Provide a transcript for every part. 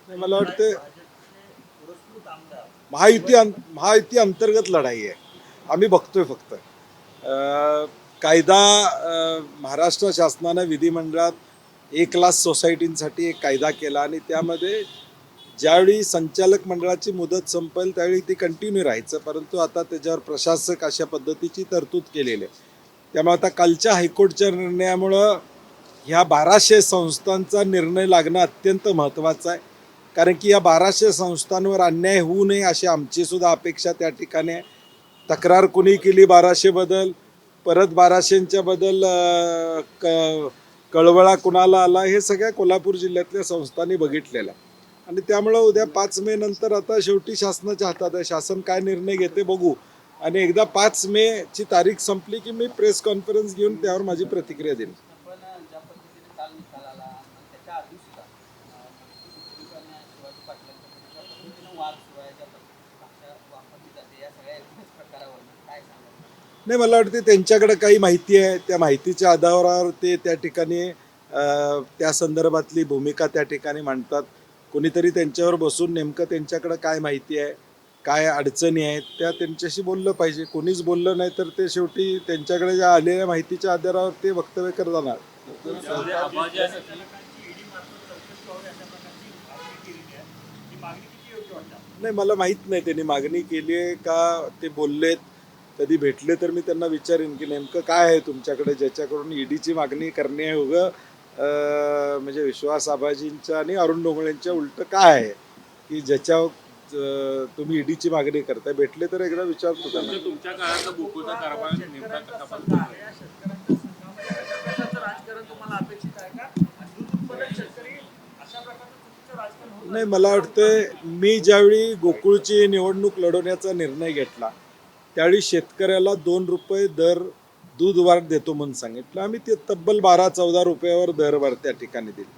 मला वाटतं महायुती अंतर्गत लढाई आहे. आम्ही बघतोय फक्त कायदा महाराष्ट्र शासनानं विधिमंडळात 1,00,000 सोसायटींसाठी एक कायदा केला आणि त्यामध्ये ज्यावेळी संचालक मंडळाची मुदत संपेल त्यावेळी ती कंटिन्यू राहायचं, परंतु आता त्याच्यावर प्रशासक अशा पद्धतीची तरतूद केलेली आहे. त्यामुळे आता कालच्या हायकोर्टच्या निर्णयामुळं ह्या 1,200 संस्थांचा निर्णय लागणं अत्यंत महत्त्वाचं आहे. कारण की या 1,200 संस्थांवर अन्याय होऊ नये अशी आमची सुद्धा अपेक्षा त्या ठिकाणी आहे. तक्रार कुणी केली 1,200 बद्दल, परत 1,200च्या बद्दल कळवळा कुणाला आला, हे सगळ्या कोल्हापूर जिल्ह्यातल्या संस्थांनी बघितलेलं आहे. आणि त्यामुळं उद्या 5 मे नंतर आता शेवटी शासनाच्या हातात आहे. शासन काय निर्णय घेते बघू. आणि एकदा 5 मेची तारीख संपली की मी प्रेस कॉन्फरन्स घेऊन त्यावर माझी प्रतिक्रिया देईन. नाही, मला वाटते त्यांच्याकडे काही माहिती आहे, त्या माहितीच्या आधारावर ते त्या ठिकाणी त्या संदर्भातली भूमिका त्या ठिकाणी मांडतात. कोणीतरी त्यांच्यावर बसून नेमकं त्यांच्याकडे काय माहिती आहे, काय अडचणी आहेत त्या त्यांच्याशी बोललं पाहिजे. कोणीच बोललं नाही तर ते शेवटी त्यांच्याकडे ज्या आलेल्या माहितीच्या आधारावर ते वक्तव्य करत जाणार. नाही, मला माहीत नाही त्यांनी मागणी केली आहे का ते बोललेत. कधी भेटले तर मी त्यांना विचारेन की नेमकं काय आहे तुमच्याकडे ज्याच्याकडून ईडीची मागणी करणे आहे उगं म्हणजे विश्वास आबाजींच्या आणि अरुण डोंगळेंच्या उलट काय आहे की ज्याच्यावर तुम्ही ईडीची मागणी करताय. भेटले तर एकदा विचारतो त्यांना. तुमच्या काळात गोकुळचा कारभार नेमका कसा बनतो? नाही, मला वाटतं मी ज्यावेळी गोकुळची निवडणूक लढवण्याचा निर्णय घेतला त्यावेळी शेतकऱ्याला 2 रुपये दर दूध वाढ देतो म्हणून सांगितलं. आम्ही ते तब्बल 12-14 रुपयावर दरवाढ त्या ठिकाणी दिली.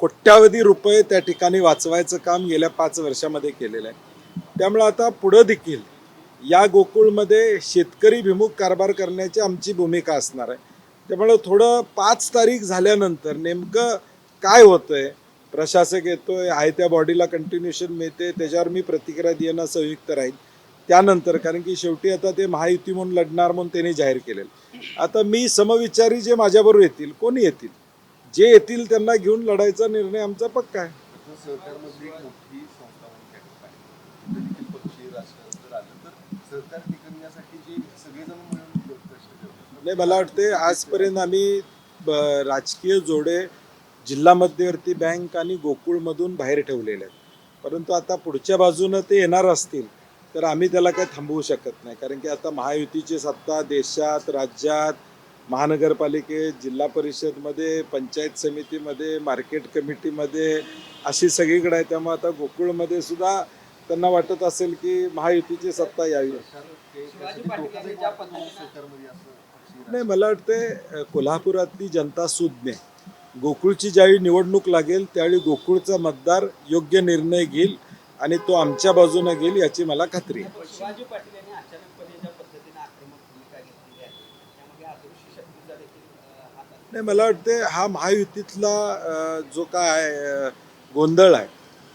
कोट्यावधी रुपये त्या ठिकाणी वाचवायचं काम गेल्या 5 वर्षामध्ये केलेलं आहे. त्यामुळे आता पुढं देखील या गोकुळमध्ये शेतकरी भिमुख कारभार करण्याची आमची भूमिका असणार आहे. त्यामुळं थोडं 5 तारीख झाल्यानंतर नेमकं काय होतंय, प्रशासक येतोय आहे त्या बॉडीला कंटिन्युएशन मिळते, त्याच्यावर मी प्रतिक्रिया देणं संयुक्त राहील. त्यानंतर कारण की शेवटी आता ते महायुती म्हणून लढणार म्हणून त्यांनी जाहीर केलेलं. आता मी समविचारी जे माझ्याबरोबर येतील, कोणी येतील, जे येतील त्यांना घेऊन लढायचा निर्णय आमचा पक्का आहे. नाही, मला वाटते आजपर्यंत आम्ही राजकीय जोडे जिल्हा मध्यवर्ती बँक आणि गोकुळमधून बाहेर ठेवलेले आहेत. परंतु आता पुढच्या बाजूनं ते येणार असतील तर आम्ही त्याला काही थांबवू शकत नाही. कारण की आता महायुतीची सत्ता देशात, राज्यात, महानगरपालिकेत, जिल्हा परिषदमध्ये, पंचायत समितीमध्ये, मार्केट कमिटीमध्ये अशी सगळीकडे आहे. त्यामुळे आता गोकुळमध्ये सुद्धा त्यांना वाटत असेल की महायुतीची सत्ता यावी. नाही, मला वाटते कोल्हापुरातली जनता सुज्ञ आहे. गोकुळची ज्यावेळी निवडणूक लागेल त्यावेळी गोकुळचा मतदार योग्य निर्णय घेईल आणि तो आमच्या बाजूने घेईल याची मला खात्री आहे. नाही, मला वाटते हा महायुतीतला जो काय गोंधळ आहे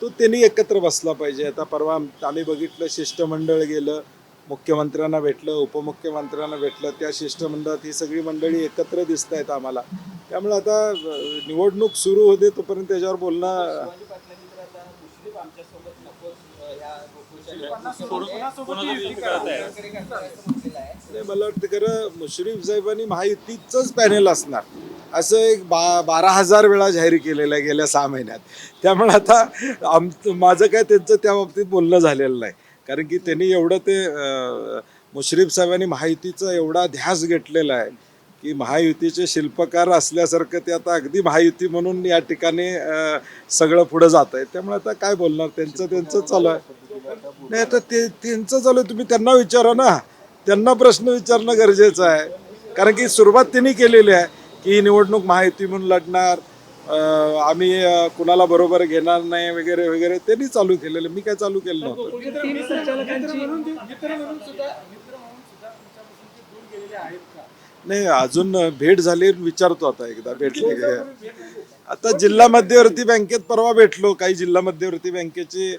तो त्यांनी एकत्र बसला पाहिजे. आता परवा आम्ही बघितलं शिष्टमंडळ गेलं, मुख्यमंत्र्यांना भेटलं, उपमुख्यमंत्र्यांना भेटलं, त्या शिष्टमंडळात ही सगळी मंडळी एकत्र दिसत आहेत आम्हाला. त्यामुळे आता निवडणूक सुरू होते तोपर्यंत त्याच्यावर बोलणं. मला वाटतं खरं मुश्रीफ साहेबांनी महायुतीचंच पॅनेल असणार असं एक 12,000 वेळा जाहीर केलेलं आहे गेल्या 6 महिन्यात. त्यामुळे आता माझं काय त्यांचं त्या बाबतीत बोलणं झालेलं नाही. कारण की त्यांनी एवढं ते मुश्रीफ साहेबांनी महायुतीचा एवढा ध्यास घेतलेला आहे की महायुतीचे शिल्पकार असल्यासारखं ते आता अगदी महायुती म्हणून या ठिकाणी सगळं पुढं जात आहे. त्यामुळे आता काय बोलणार, त्यांचं चालू आहे. नाही, आता त्यांचं चालू आहे, तुम्ही त्यांना विचारा ना. त्यांना प्रश्न विचारणं गरजेचं आहे. कारण की सुरुवात त्यांनी केलेली आहे की ही निवडणूक महायुती म्हणून लढणार, आम्ही कुणाला बरोबर घेणार नाही वगैरे वगैरे त्यांनी चालू केलेलं. मी काय चालू केलं नव्हतं. नाही अजून भेट झाली विचारतो आता एकदा भेटली की. आता जिल्हा मध्यवर्ती बँकेत परवा भेटलो, काही जिल्हा मध्यवर्ती बँकेची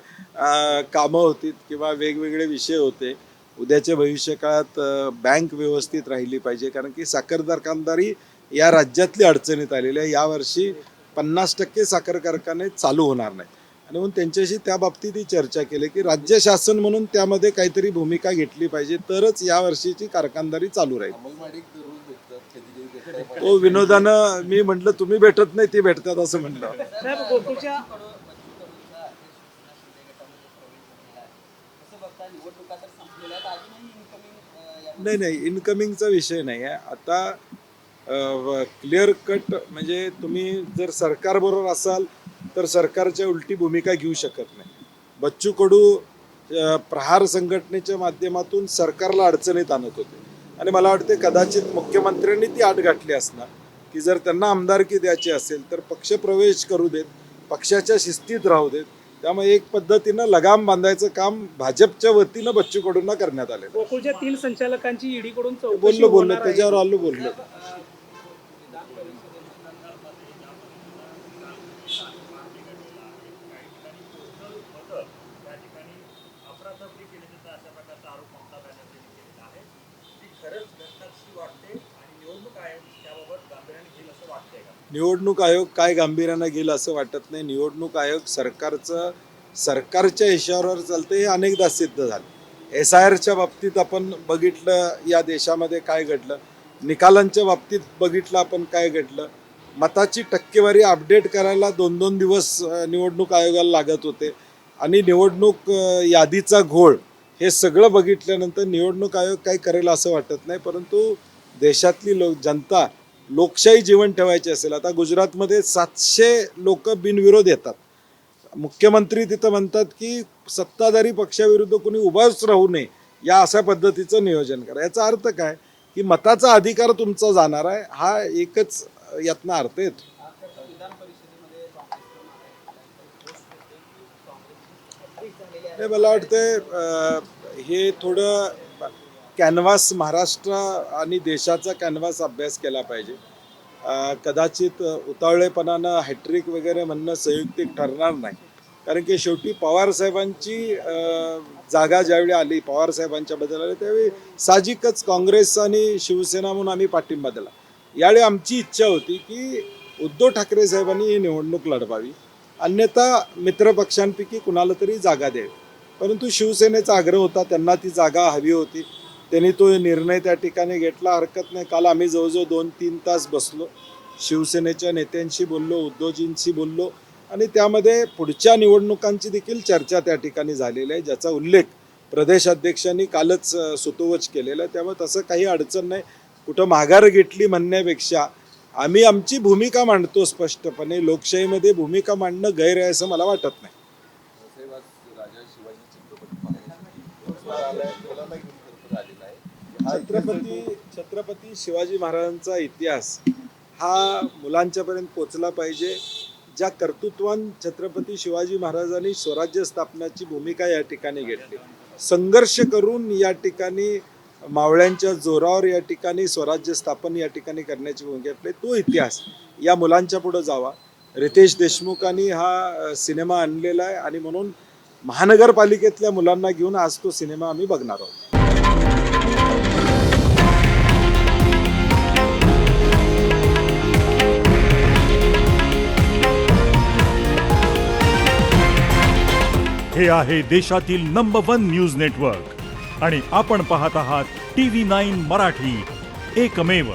कामं होती किंवा वेगवेगळे विषय होते. उद्याच्या भविष्य काळात बँक व्यवस्थित राहिली पाहिजे, कारण की साखर कारखानदारी या राज्यातली अडचणीत आलेली आहे. यावर्षी 50% साखर कारखाने चालू होणार नाही आणि म्हणून त्यांच्याशी त्या बाबतीत ही चर्चा केली की राज्य शासन म्हणून त्यामध्ये काहीतरी भूमिका घेतली पाहिजे, तरच यावर्षीची कारखानदारी चालू राहील. तो विनोदानं मी म्हटलं तुम्ही भेटत नाही ती भेटतात असं म्हटलं. साहेब गोकुळच्या नाही इन्कमिंगचा विषय नाही आहे आता. क्लिअर कट म्हणजे तुम्ही जर सरकारबरोबर असाल तर सरकारच्या उलटी भूमिका घेऊ शकत नाही. बच्चू कडू प्रहार संघटनेच्या माध्यमातून सरकारला अडचणीत आणत होते आणि मला वाटते कदाचित मुख्यमंत्र्यांनी ती आट गाठली असणार की जर त्यांना आमदारकी द्यायची असेल तर पक्ष प्रवेश करू देत, पक्षाच्या शिस्तीत राहू देत. त्यामुळे एक पद्धतीनं लगाम बांधायचं काम भाजपच्या वतीनं बच्चू कडूंना करण्यात आले. गोकुळच्या 3 संचालकांची ईडीकडून चौकशी बोललो होणार आहे. त्याच्यावर आलो बोललो. निवडणूक आयोग काय गांभीर्यानं घेईल असं वाटत नाही. निवडणूक आयोग सरकारच्या इशाऱ्यावर चालतं हे अनेकदा सिद्ध झालं. SIRच्या बाबतीत आपण बघितलं या देशामध्ये काय घडलं, निकालांच्या बाबतीत बघितलं आपण काय घडलं. मताची टक्केवारी अपडेट करायला 2-2 दिवस निवडणूक आयोगाला लागत होते आणि निवडणूक यादीचा घोळ हे सगळं बघितल्यानंतर निवडणूक आयोग काय करेल असं वाटत नाही. परंतु देशातली जनता लोकशाही जीवन ठेवायची असेल, आता गुजरातमध्ये 700 लोक बिनविरोध येतात. मुख्यमंत्री तिथं म्हणतात की सत्ताधारी पक्षाविरुद्ध कोणी उभाच राहू नये या अशा पद्धतीचं नियोजन करा. याचा अर्थ काय की मताचा अधिकार तुमचा जाणार आहे, हा एकच यातनं अर्थ येतो. नाही मला वाटतं हे थोडं कॅनव्हास महाराष्ट्र आणि देशाचा कॅनव्हास अभ्यास केला पाहिजे. कदाचित उतावळेपणानं हॅट्रिक वगैरे म्हणणं संयुक्तिक ठरणार नाही, कारण की शेवटी पवारसाहेबांची जागा ज्यावेळी आली, पवारसाहेबांच्या बद्दल आली त्यावेळी साहजिकच काँग्रेस आणि शिवसेना म्हणून आम्ही पाठिंबा दिला. यावेळी आमची इच्छा होती की उद्धव ठाकरे साहेबांनी ही निवडणूक लढवावी, अन्यथा मित्रपक्षांपैकी कुणाला तरी जागा द्यावी. परंतु शिवसेनेचा आग्रह होता, त्यांना ती जागा हवी होती, त्यांनी तो निर्णय त्या ठिकाणी घेतला. हरकत नाही. काल आम्ही जवळजवळ 2-3 तास बसलो, शिवसेनेच्या नेत्यांशी बोललो, उद्धवजींशी बोललो आणि त्यामध्ये पुढच्या निवडणुकांची देखील चर्चा त्या ठिकाणी झालेली आहे, ज्याचा उल्लेख प्रदेशाध्यक्षांनी कालच सुतोवच केलेला आहे. त्यामुळे तसं काही अडचण नाही. कुठं माघार घेतली म्हणण्यापेक्षा आम्ही आमची भूमिका मांडतो स्पष्टपणे. लोकशाहीमध्ये भूमिका मांडणं गैर आहे असं मला वाटत नाही. छत्रपती शिवाजी महाराजांचा इतिहास हा मुलांच्यापर्यंत पोचला पाहिजे. ज्या कर्तृत्वान छत्रपती शिवाजी महाराजांनी स्वराज्य स्थापनाची भूमिका या ठिकाणी घेतली, संघर्ष करून या ठिकाणी मावळ्यांच्या जोरावर या ठिकाणी स्वराज्य स्थापन या ठिकाणी करण्याची भूमिका घेतली, तो इतिहास या मुलांच्या पुढे जावा. रितेश देशमुखांनी हा सिनेमा आणलेला आहे आणि म्हणून महानगरपालिकेतल्या मुलांना घेऊन आज तो सिनेमा आम्ही बघणार आहोत. हे आहे देशातील नंबर 1 न्यूज नेटवर्क आणि आपण पाहत आहात TV9 मराठी, एकमेव.